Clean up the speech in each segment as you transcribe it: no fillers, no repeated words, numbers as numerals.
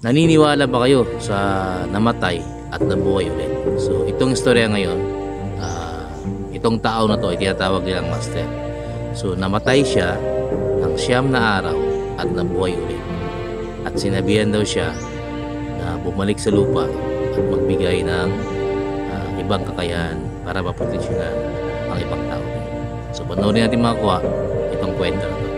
Naniniwala ba kayo sa namatay at nabuhay ulit? So itong istorya ngayon, itong tao na to ay tinatawag nilang master. So namatay siya ng 9 na araw at nabuhay ulit. At sinabihan daw siya na bumalik sa lupa at magbigay ng ibang kakayahan para maproteksyonan ang ibang tao. So panoorin natin mga kuha itong kwento na to.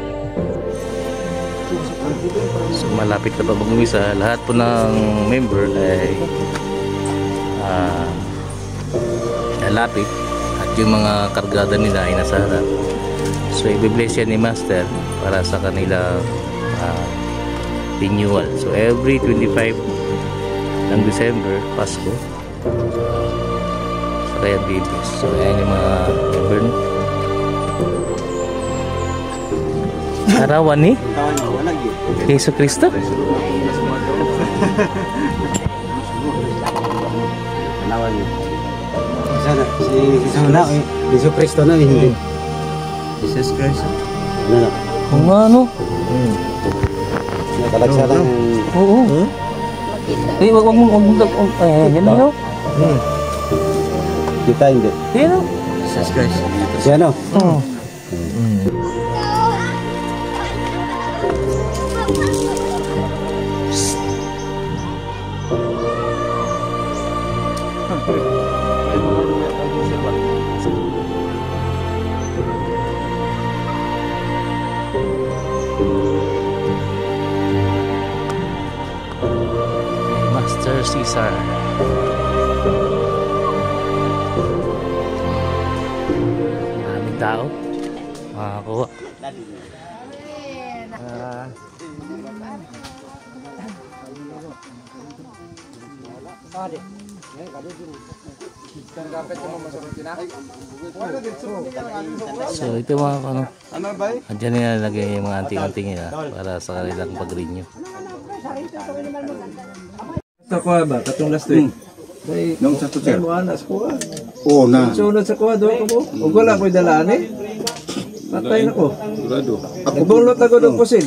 So malapit na pa mag-umisa, lahat po ng member ay lalapit at yung mga kargada nila ay nasa harap. So i-bless yan ni Master para sa kanilang renewal. So every 25 ng December, Pasko, sa kaya babies. So ayan yung mga member. Arawan ni Yesu Kristo. Arawan ni. Sana si Yesu Kristo na hindi. Jesus Christ. Ano? Kung ano? Nakalagsaran. Oo. Eh, wag mo yan na yun. Kita hindi. Yan o. Jesus Christ. Siya no? Oo. Master Caesar. Maraming tao. Makakuha. So ito mga ano, andyan nilalagay yung mga anting-anting nila para sa kanilang pag-renew. Sa kuha ba? Katong last week? Nung sa tutor. Sa kuha. Oo na. Sunod sa kuha doon ko mo. Huwag wala ko'y dalaan eh. Patay na ko. Ibulot ako doon po sin.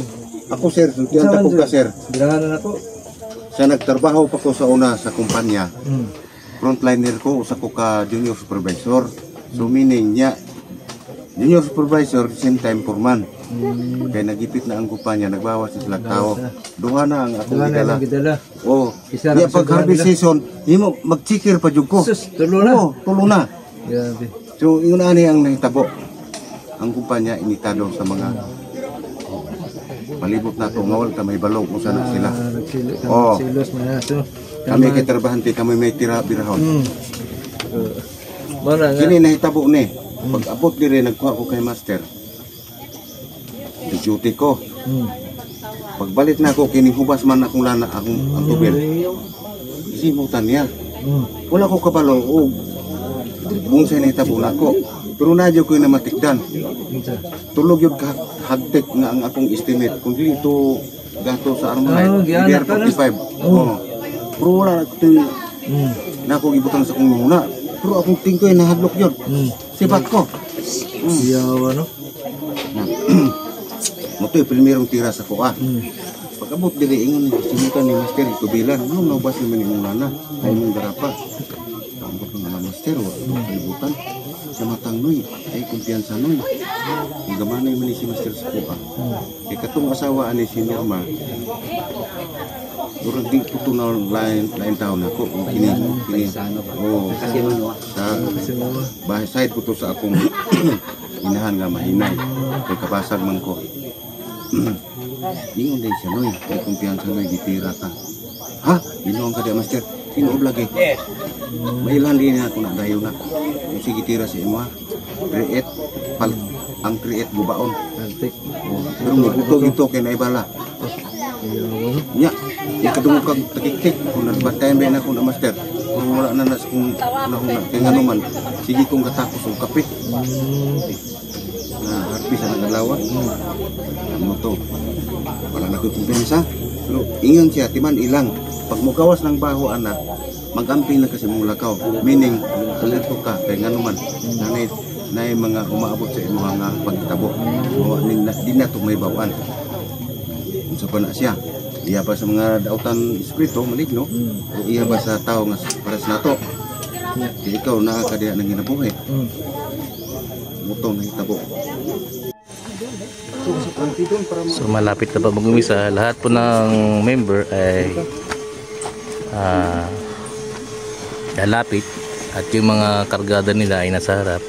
Ako sir, diyan ako ka sir. Birahanan ako. Sa nagtrabaho pa ko sa una sa kumpanya. Frontliner ko, usa ko ka junior supervisor. So meaning niya, junior supervisor, same time foreman. Kaya nagipit na ang kumpanya, nagbawas sa silang tao. Duha na ang akong gidala. Oo. Kaya pag harvest season, mo mag-checker pa dyan ko. Sus, tulo na. Oo, tulo na. Grabe. So yun ani ang nahitabo. Ang kumpanya initado sa mga palibot na ito, ngawal ka may balong kung saan sila. Silos na naso. Kami kay trabahante, kami may birahon. Mana nga. Kini nahitabo ni. Pag abot dire nagkuha ko kay master. Duty ko. Pagbalik na ako, kinihubas man akong lana ang tubil. Isimutan niya. Wala ko kabalo. Bunsay nahitabo na ako. Pero nadyo ko yung namatikdan. Tulog yun hagtik nga ang akong estimate. Kung dito gato sa Armalite, BR 45. Pero wala na ito na akong ibutang sa kong muna. Pero akong tingkoy nahadlok yun. Sibat ko. Yawa no? Ito yung primerong tira sa kuha. Pag-abot dili, ingon simutan ni Master, itubilan. Ano naubas naman yung lana? Ay mong garapa. Pag-abot ng Master, kalibutan. Sa matang noy, ay kumpiyansa noy. Ang gamanay man si Master sa kuha. Kaya katong asawa ani si Norma, durang di ko ito na lain taon ako. Kini. Oo. Sa bahay side ko to sa akong inahan nga mahinay. Kaya kabasag man ko. Ingon din siya noy. Kaya kumpiyansa noy, gitira ka. Ha? Ginoong ka di Master. Sino lagi? Mailan din ako na dayo na. Kung sige tira sa imo ha. Create. Ang create gubaon. Pero magbuto ito kaya naibala. Nya. Yung kadungog kang takik-tik. Kung nagbantayan ba na ako na Master. Kung wala na nas kung nahuna. Kaya nga naman. Sige kong katapos ang kapit. Na harpis ang nagalawa. Ano to? Wala na kong kumpensa. Pero ingon siya. Timan ilang. Pag mugawas ng baho anak, mag-amping na kasi mong lakaw. Meaning, alerto ka, kaya nga naman, na mga umaabot sa mga pagtabo. Di na ito may bawan. Kung sa pa na siya, Iya ba sa mga dautan espiritu maligno? O iya ba sa tao nga pares nato? Di ikaw nakakadiya ng ginabuhi. Mutong nahitabo. So malapit na pa mag-umisa. Lahat po ng member ay lalapit at yung mga kargada nila ay nasa harap.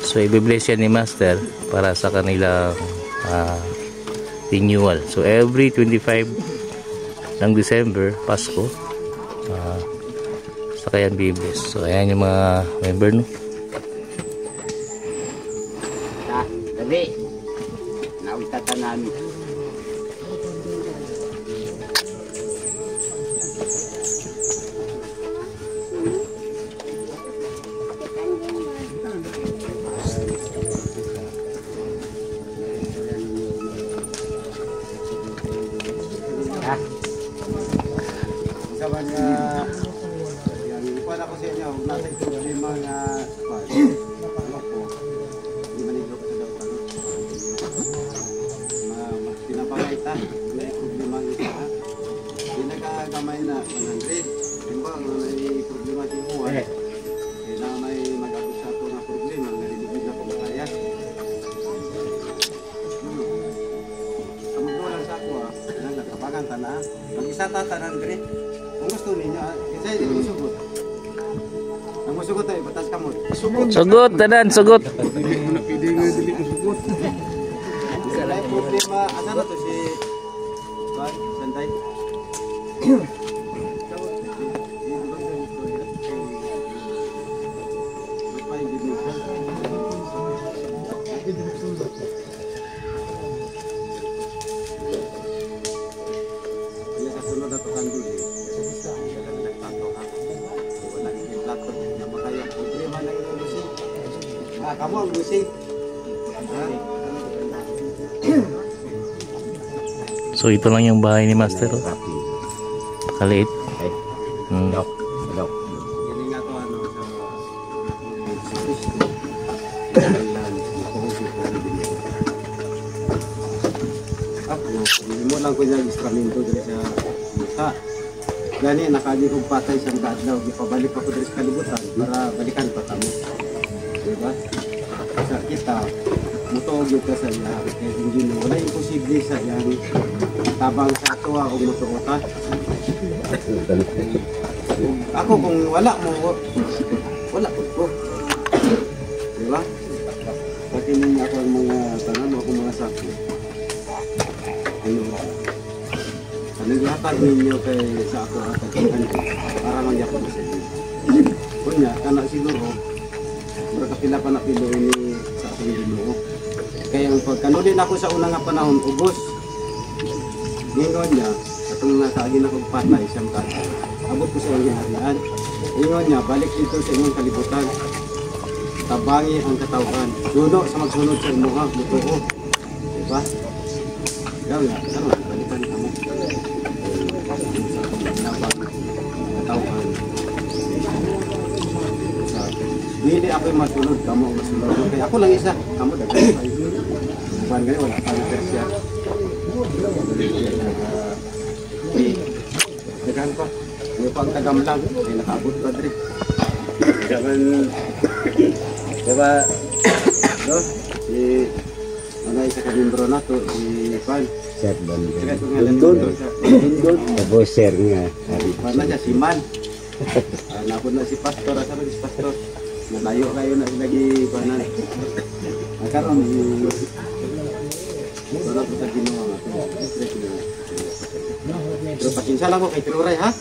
So i-bless yan ni Master para sa kanilang renewal. So every 25 ng December, Pasko, saka yan bibless. So ayan yung mga member, no? Dali. Nautatanan. Saban nga yang ikuan ako sa inyo, nasa problema nga ano po, hindi maniglo ko sa dautan. Pinapakay ta, may problema nga isa. Hindi nakagamay na 100. Timbang may problema si Juan. Kaya na may mag-abot sa ito na problema, narilibig na pumataya. Sa magdolan sa ako, nagkapagan ta na. Mag-isa tatanan gani. Kung gusto ninyo, kasi hindi ko sugot. Ang musugot ay batas kamot. Sugot, tanan, sugot. Isa lang yung problema. Asa na to si Sanday? Kamu ang busing. So ito lang yung bahay ni Master, oh. Kaliit. Hello. Yan nga to ano hindi mo lang ko yung instrumento dito sa mukha. Gani nakagi kong patay siyang daadlaw. Ipabalik ako dito sa kalibutan para balikan pa kamo. Diba? Sa kita, mutuog yun ka sa iya. Kaya hindi mo, wala imposible sa yan. Tabang sa ato akong mutuog ka. Ako kung wala mo, wala ko. Diba? Pakinin niya ako ang mga tanan mo, akong mga sako. Ayun. Anong ihatag ninyo kay sa ako hatag para magyapon sa inyo. Kunya, kana siguro, kapila pa na pilo ini sa akong Ginoo. Kaya ang pagkanulin ako sa unang nga panahon, ubos. Ingon niya, atong nakaagin ako patay siyang kata. Abot ko sa inyong harian. Ingon niya, balik dito sa inyong kalibutan. Tabangi ang katawan. Suno sa magsunod sa inyong mutuo. Diba? Ikaw nga, sama, balikan ka mo. Tabang katawan. Dili ako yung masunod, kamu ang masunod. Kaya ako lang isa, kamu dagay. Bukan gani, wala pa na persya. Dagan pa. May pang tagam lang, may nakaabot pa diri. Dagan, diba, no? Si, ano isa ka membro na to, si Pan. Sir Dondon. Dondon. Tapos sir nga. Pan na siya, si Man. Napun na si Pastor, asa na si Pastor. Malayo kayo na lagi panan. Nagkaroon wala po sa ginawa nga. Pero pasensya lang ko kay Tinuray ha.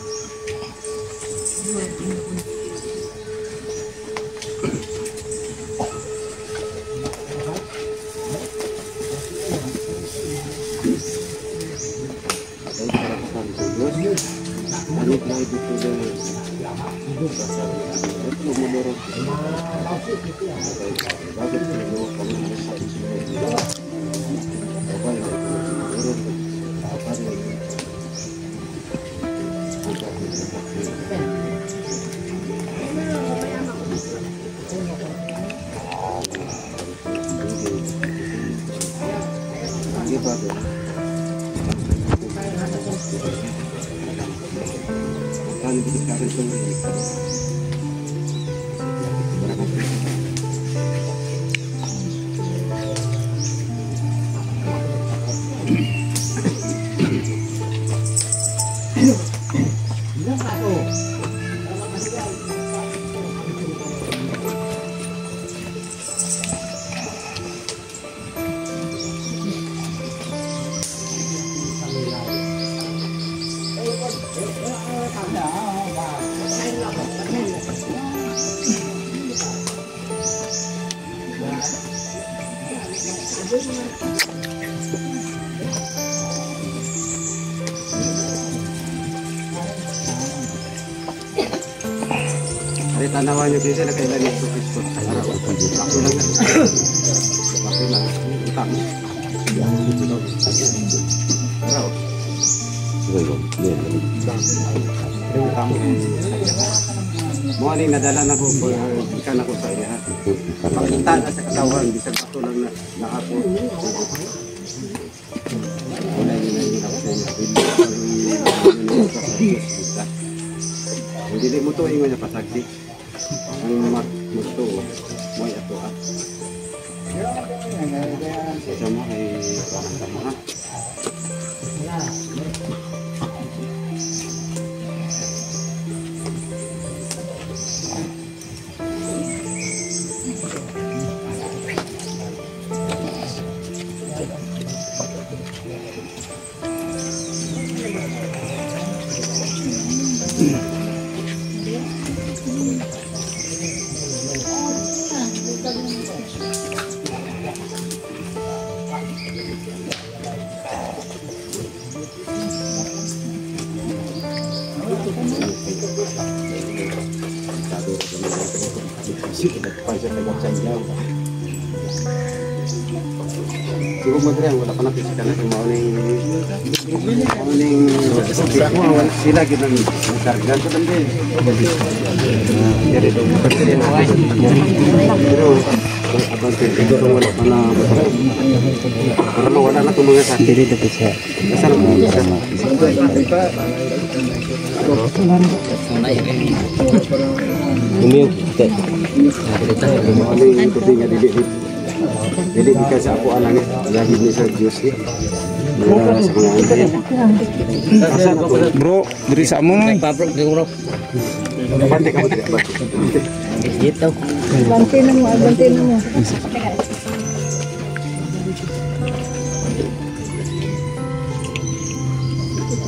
Ano ba ito Ay, tanawan niyo kasi na kailan ito Kristo. Ako lang. Ako lang. Tama. Araw. Mo ani nadala na ko ikan ako sa iya. Pakita na sa katawan bisag ako lang na ako. Wala ni ako sa inyo. Hindi mo to ingon niya pasagdi. Ang magto mo ato ah. Sa mo ay parang tama ha. Siguro madre wala pa na physical na mauning sila gid nang karga ko din. Pero abang ito wala pa na para wala na tong mga sakit dito sa. Kasama mo sa. Umiyak. Mauning kutinga dili ka sa ako alang lahid ni sa Diyos ni. Bro, diri sa mo no. Bro. Bante ka mo dito. Bante na mo, bante na mo.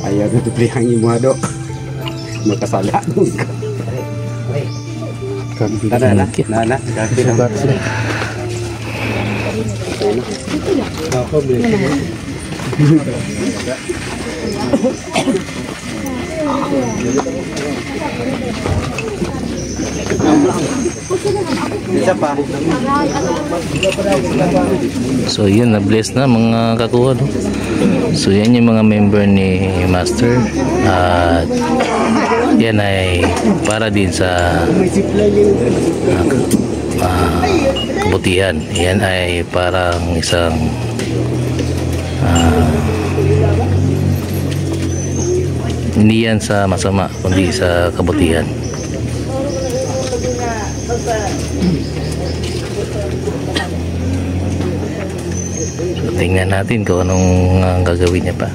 Ayaw na tupli ang imo ado. Makasala. Nana. Kasi na ba? Ako beli. So yun, na-bless na mga kakuha, no? So yan yung mga member ni Master. At yan ay para din sa kabutihan. Yan ay parang isang hindi yan sa masama kundi sa kabutihan. So, tingnan natin kung anong gagawin niya pa.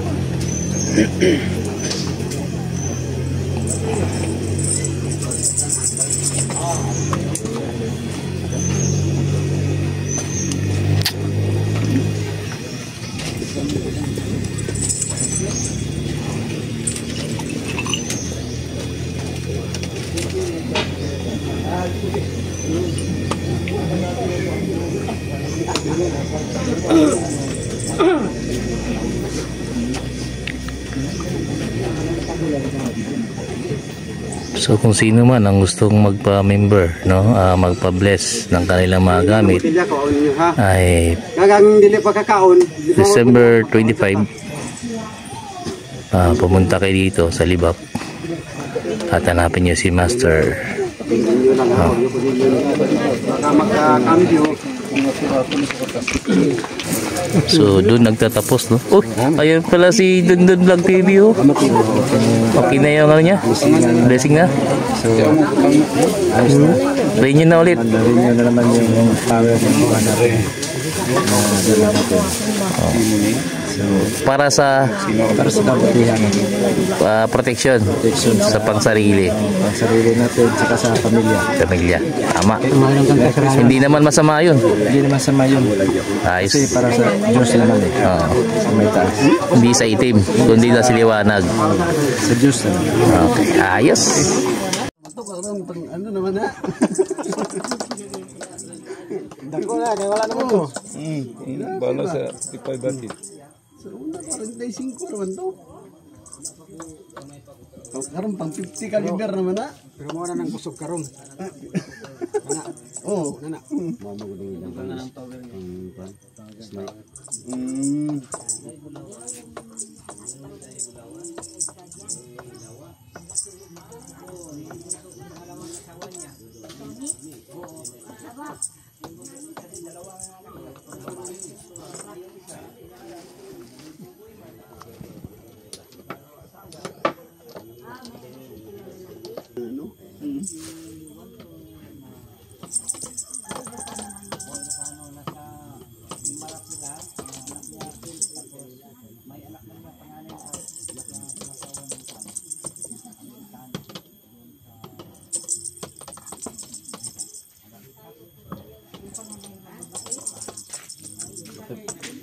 So kung sino man ang gustong magpa-member, no, magpa-bless ng kanilang mga gamit, ay December 25 pumunta kayo dito sa Libap at hanapin nyo si Master. So doon nagtatapos, no? Oh, ayun pala si Dundun Vlog TV, oh. Okay na yung ano niya? Blessing na? So, ayos na. Try nyo na ulit. Andarin nyo na naman yung power ng mga nare. Dala natin. So, Para sa para sa kabutihan. protection Protection sa pangsarili. Ang sarili natin, saka sa pamilya. Tama. Hindi naman masama yun. Hindi naman sama yun. Ayos. Kasi para sa Diyos naman eh. Oo. Sa may taas. Hindi sa itim, kundi na sa liwanag. Sa Diyos naman. Okay. Ayos. Ano naman ha? Dako na, kaya wala naman to. Bala sa tipay bati. Sa una, parang day 5 naman to. Karong pang 50 kaliber naman ha? Pero mo na nang kusog karong. Oo. Nana. Mamagulong lang. Nana ng power niya.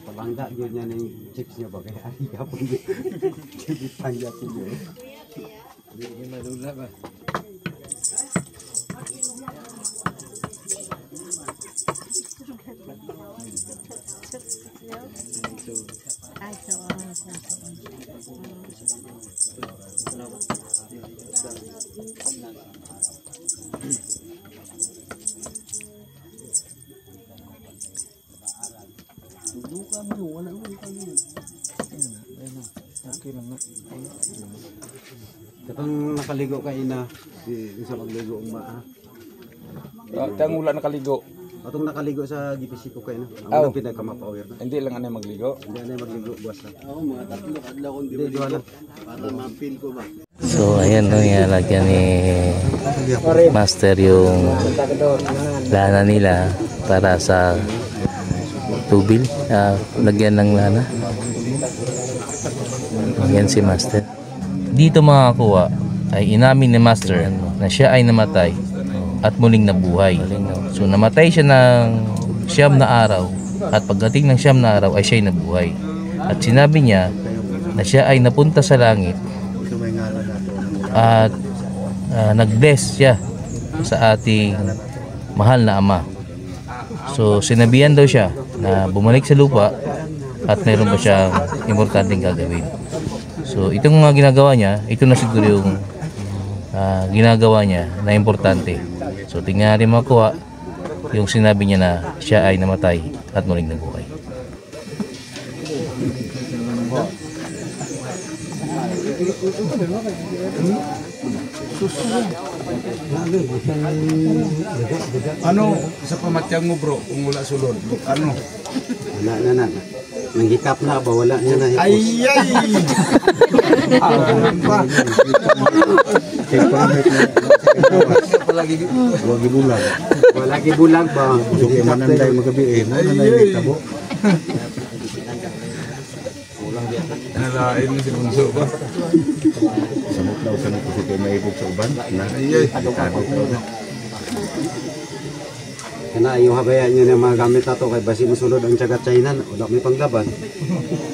Pabangga yun yan yung chips niya ba? Kaya ari ka po yun. Panjat yun. Hindi madula ba? Katong nakaligo ka ina, isa magligo ang maa. Tang wala nakaligo. Atong nakaligo sa GPC ko kayo na. Aw. Ang pinagkamapower na. Hindi lang anay magligo. Hindi na magligo buwas na. Oo, mga tatlo kadlaw kung di ba. Para ma-feel ko ba. So ayan, no, nilalagyan ni Master yung lana nila para sa tubil. Lagyan ng lana. Yan si Master. Dito mga kuwa ay inamin ni Master na siya ay namatay at muling nabuhay. So namatay siya ng 9 na araw at pagdating ng 9 na araw ay siya ay nabuhay. At sinabi niya na siya ay napunta sa langit at nag-bless siya sa ating mahal na Ama. So sinabihan daw siya na bumalik sa lupa at mayroon pa siyang importanteng gagawin. So itong mga ginagawa niya, ito na siguro yung ginagawa niya na importante. So tingnan natin makuha yung sinabi niya na siya ay namatay at muling nabuhay. Ano sa pamatyang mo bro kung wala sulod? Ano? Wala na. Nanghikap na ba? Wala na na. Ay! Huwag ibulag. Wala gibulag ba? Busog yung mananday magabi eh. Mananday tabo. Nalain mo si Bunso ba? Samot daw sa nito si maibog sa uban. Ay! Delikado ko na. Kana yung habayan nyo na mga gamit na to kay basi musulod ang tiyaga China. Wala may panglaban.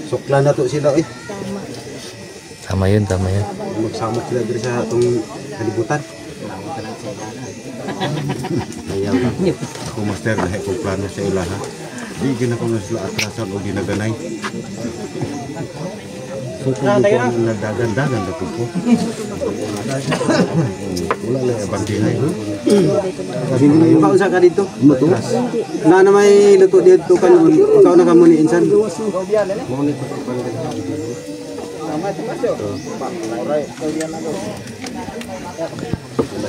Sukla na to sila eh. Tama yun, tama yun. Magsamok sila dito sa itong kalibutan. Ayaw ka. Ako master dahil kong plano sa ila ha. Di gina ko na sila atrasan o ginaganay. Sukulo ko ang nagdagan-dagan na po. Wala lang ang bantingay. Hindi ka unsa ka dito? Luto? Na na may luto dito kan ikaw na kamo ni insan.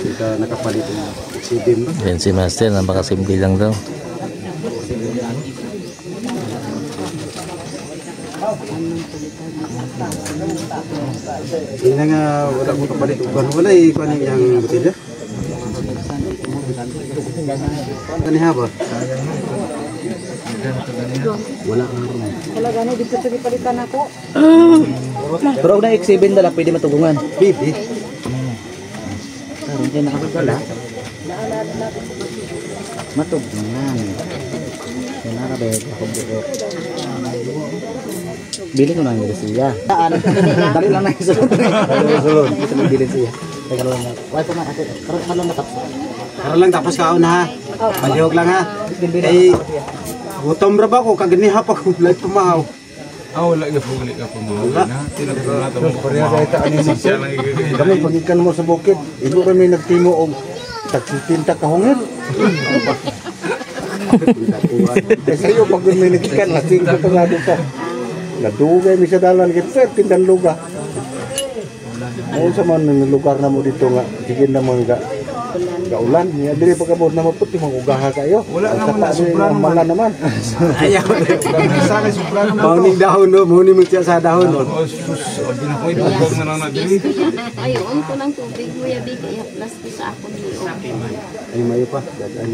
Kita nakapalit ng exhibit ba? Yan si Master, napakasimple lang daw. Hindi na nga, wala ko kapalit uban. Wala ikuan yung butila. Kaniha ba? Wala kang room. Wala gani dito sa gipalitan ako. Pero na X7 na lang pwede matugungan. Bibi. Karon kay nakakagala. Matugungan. Yan na ba ako buo. Bili ko na yung siya. Dali lang na isulod. Isulod. Ito lang bilin siya. Teka lang na. Why pa man ate? Karon lang natapos. Karon lang tapos kaon ha. Palihog lang ha. Eh, gutom ra ba ko kaganiha pa ko like pumahaw. Wala ka po, wala ka po mga na. Tinagpunata mo Pareha sa ita ani mo. siya lang igagay. Kami pagikan mo sa bukid, ibo kami nagtimo og tagsitinta ka hungir. Eh sayo pag may nagikan, lasing ka nga dito. Nadugay mi sa dalan kit sir tindan luga. Mo sa man ng lugar na mo dito nga, sige na mo nga gaulan, niya dire pagabot na maputi magugaha kayo. Wala Ang naman na, tata sobra ni mala naman. Ayaw. Kami sa akin, supra naman to. Mauning dahon no, mauning mo siya sa dahon no. Oh, sus, sabi na ko, ibubog na lang na dili. Ayun ko ng tubig, Kuya Big, i-plus ko sa ako niyo. Ay mayo pa, dadaan.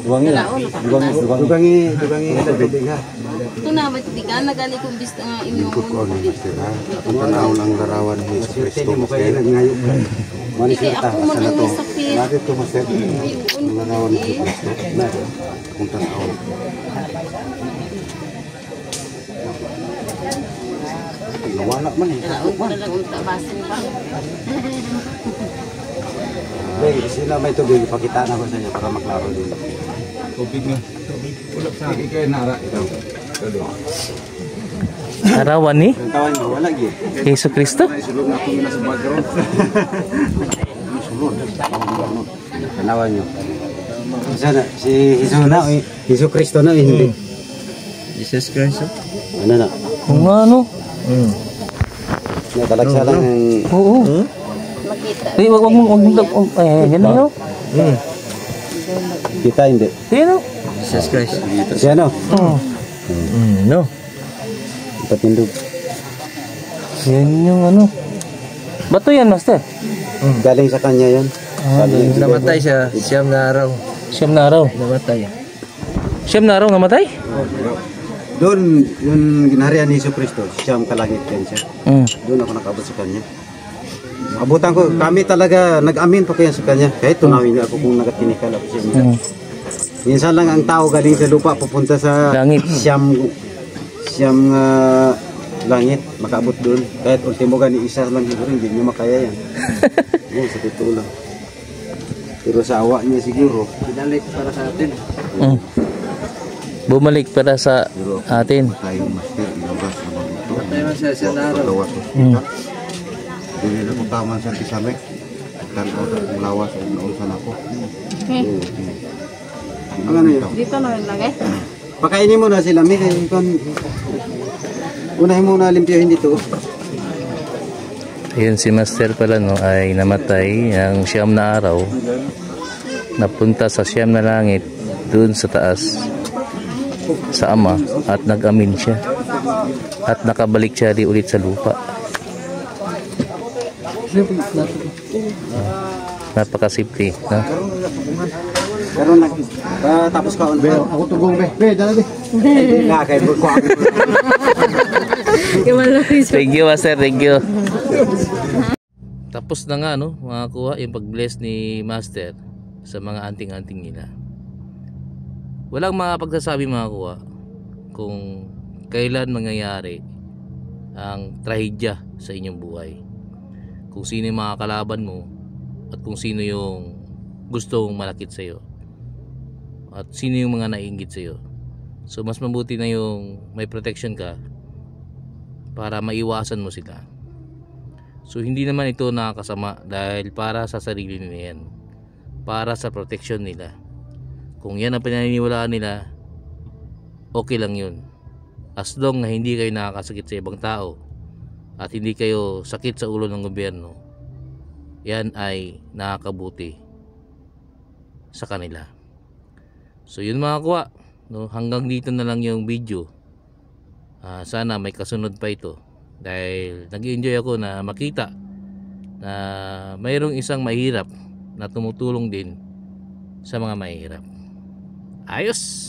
Duwangi lang. Dugangi tubig ha. Ito na, matibigan na gani kong bista nga inyong Ikot ko ni Master ha. Ang tanaw ng larawan ni Jesus Swerte Cristo. ni mo kayo ngayo. Mani Hindi, siya ta. ako man ang may sakit. Bakit to Master? Ayun, Ang larawan ni Jesus Cristo. Na, kung tanaw. Nawala man eh. kalaon ko na lang unta basin pa. Hey, sila may tubig ipakita na ko sa inyo para maklaro din. Tubig na. Wala sa akin kayo nara. Ito. Arawan ni Ang tawan mo wala gyud. Yesu Kristo. Sulod na ako na sa background. Tanawan nyo. Sana si Jesus na, Jesus Kristo na hindi. Jesus Christ. Ano na? Kung ano? Natalagsa lang ang Oo. Makita. Eh, wag mo yan ano? kita hindi. Yan Jesus Christ. Si ano? oh. No. Patindog. Yan yung ano. Bato yan, Master. Galing sa kanya yon. Namatay siya. Siyam na araw. Siyam na araw. Namatay. Siyam na araw namatay? Doon yung ginharian ni Jesus Kristo, siyam kalangit yan siya. Doon ako nakabot sa kanya. Abutan ko, kami talaga nag-amin pa kaya sa kanya. Kahit tunawin niya ako kung nagatinikal ako siya. Minsan lang ang tao galing sa lupa pupunta sa Langit. siyam langit, makaabot doon. Kahit ultimo gani isa lang siguro, hindi niya makaya yan. Oo, sa totoo lang. Pero sa awa niya siguro, pinalik para sa atin. Bumalik para sa atin. Tayo Master, ilabas na magluto. Namatay man siya sa araw. Paglawas sa hospital. Dili na ko taman sa tisamek. Tanaw sa kong lawas o naunsan ako. Ang ano yun? Dito na lang eh. Pakainin mo na sila, Mika. Unahin mo na limpyahin dito. Ayun si Master pala no ay namatay ang siyam na araw. Napunta sa siyam na langit doon sa taas sa Ama at nag-amin siya. At nakabalik siya di ulit sa lupa. Napakasimple, no? Pero tapos ka on. Ako tugong be. Be, dala be. Kaya ko ako. Thank you, Master. Thank you. Tapos na nga, no, mga kuha, yung pag-bless ni Master sa mga anting-anting nila. Walang mga pagsasabi, mga kuha, kung kailan mangyayari ang trahedya sa inyong buhay. Kung sino yung mga kalaban mo at kung sino yung gustong malakit sa iyo. At sino yung mga naiinggit sa iyo. So mas mabuti na yung may protection ka para maiwasan mo sila. So hindi naman ito nakakasama dahil para sa sarili nila yan. Para sa protection nila. Kung yan ang pinaniniwalaan nila, okay lang yun. As long na hindi kayo nakakasakit sa ibang tao at hindi kayo sakit sa ulo ng gobyerno, yan ay nakakabuti sa kanila. So yun mga kuwa, no, hanggang dito na lang yung video. Sana may kasunod pa ito dahil nag-enjoy ako na makita na mayroong isang mahirap na tumutulong din sa mga mahirap. Ayos!